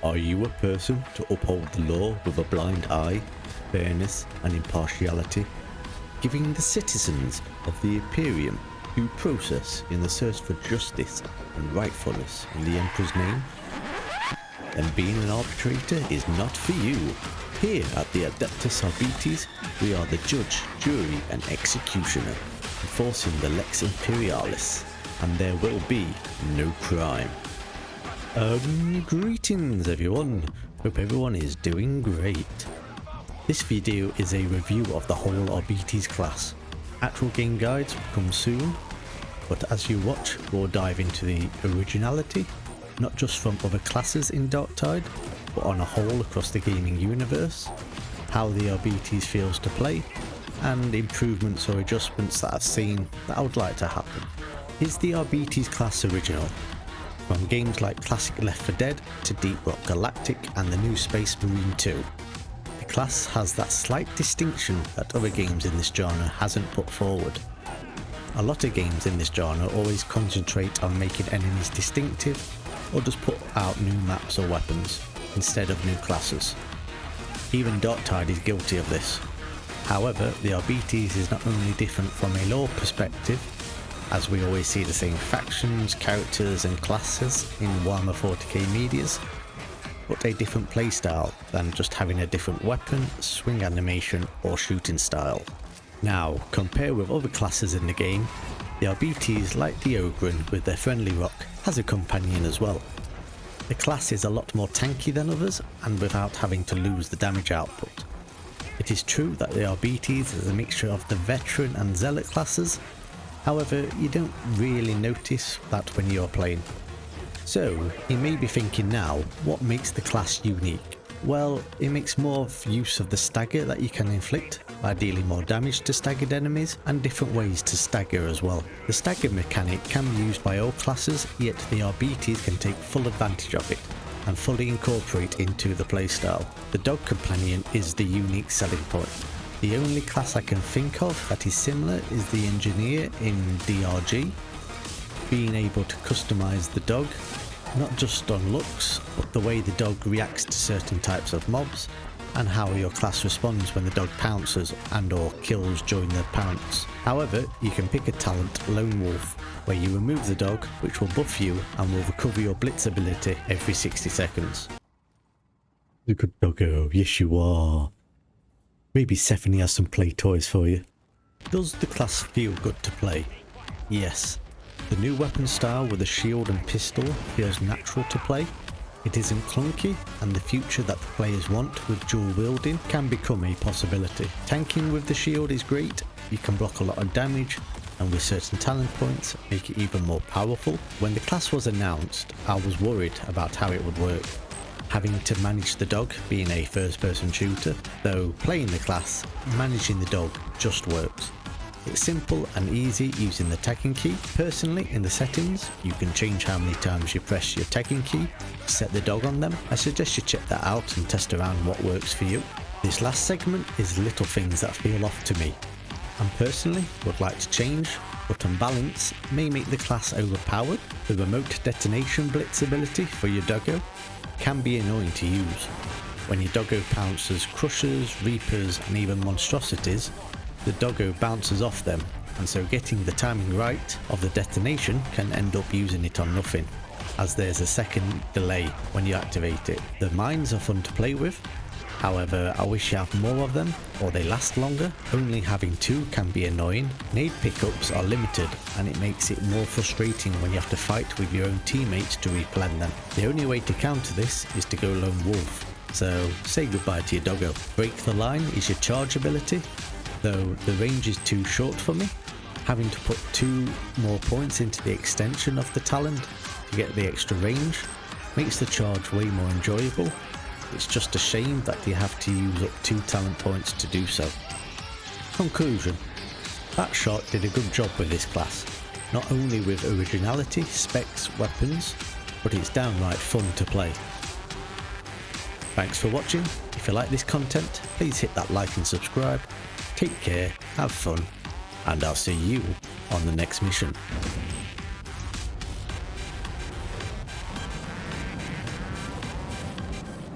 Are you a person to uphold the law with a blind eye, fairness and impartiality, giving the citizens of the Imperium due process in the search for justice and rightfulness in the Emperor's name? Then being an arbitrator is not for you. Here at the Adeptus Arbites, we are the judge, jury and executioner, enforcing the Lex Imperialis, and there will be no crime. Greetings everyone, hope everyone is doing great. This video is a review of the whole Arbites class. Actual game guides will come soon, but as you watch we'll dive into the originality, not just from other classes in Darktide, but on a whole across the gaming universe, how the Arbites feels to play, and improvements or adjustments that I've seen that I would like to happen. Is the Arbites class original? From games like classic Left 4 Dead to Deep Rock Galactic and the new Space Marine 2. The class has that slight distinction that other games in this genre hasn't put forward. A lot of games in this genre always concentrate on making enemies distinctive, or just put out new maps or weapons instead of new classes. Even Darktide is guilty of this. However, the Arbites is not only different from a lore perspective, as we always see the same factions, characters and classes in Warhammer 40k medias, but a different playstyle than just having a different weapon, swing animation or shooting style. Now, compare with other classes in the game, the Arbites, like the Ogryn with their friendly rock, has a companion as well. The class is a lot more tanky than others and without having to lose the damage output. It is true that the Arbites is a mixture of the veteran and zealot classes. However, you don't really notice that when you're playing. So, you may be thinking now, what makes the class unique? Well, it makes more use of the stagger that you can inflict by dealing more damage to staggered enemies and different ways to stagger as well. The stagger mechanic can be used by all classes, yet the Arbites can take full advantage of it and fully incorporate into the playstyle. The dog companion is the unique selling point. The only class I can think of that is similar is the engineer in DRG, being able to customize the dog, not just on looks, but the way the dog reacts to certain types of mobs, and how your class responds when the dog pounces and or kills during the pounce. However, you can pick a talent, Lone Wolf, where you remove the dog, which will buff you and will recover your blitz ability every 60 seconds. A good doggo, yes you are. Maybe Stephanie has some play toys for you. Does the class feel good to play? Yes. The new weapon style with a shield and pistol feels natural to play. It isn't clunky, and the future that the players want with dual wielding can become a possibility. Tanking with the shield is great, you can block a lot of damage, and with certain talent points make it even more powerful. When the class was announced, I was worried about how it would work, having to manage the dog being a first person shooter, though playing the class, managing the dog just works. It's simple and easy using the tagging key. Personally, in the settings, you can change how many times you press your tagging key to set the dog on them. I suggest you check that out and test around what works for you. This last segment is little things that feel off to me, and personally would like to change, but on balance may make the class overpowered. The remote detonation blitz ability for your doggo can be annoying to use. When your doggo pounces crushers, reapers and even monstrosities, the doggo bounces off them, and so getting the timing right of the detonation can end up using it on nothing, as there's a second delay when you activate it. The mines are fun to play with, however I wish you have more of them or they last longer. Only having two can be annoying. Nade pickups are limited and it makes it more frustrating when you have to fight with your own teammates to replan them. The only way to counter this is to go Lone Wolf, so say goodbye to your doggo. Break the Line is your charge ability, though the range is too short for me, having to put 2 more points into the extension of the talent to get the extra range makes the charge way more enjoyable. It's just a shame that you have to use up 2 talent points to do so. Conclusion. Batshot did a good job with this class, not only with originality, specs, weapons, but it's downright fun to play. Thanks for watching. If you like this content, please hit that like and subscribe. Take care, have fun, and I'll see you on the next mission.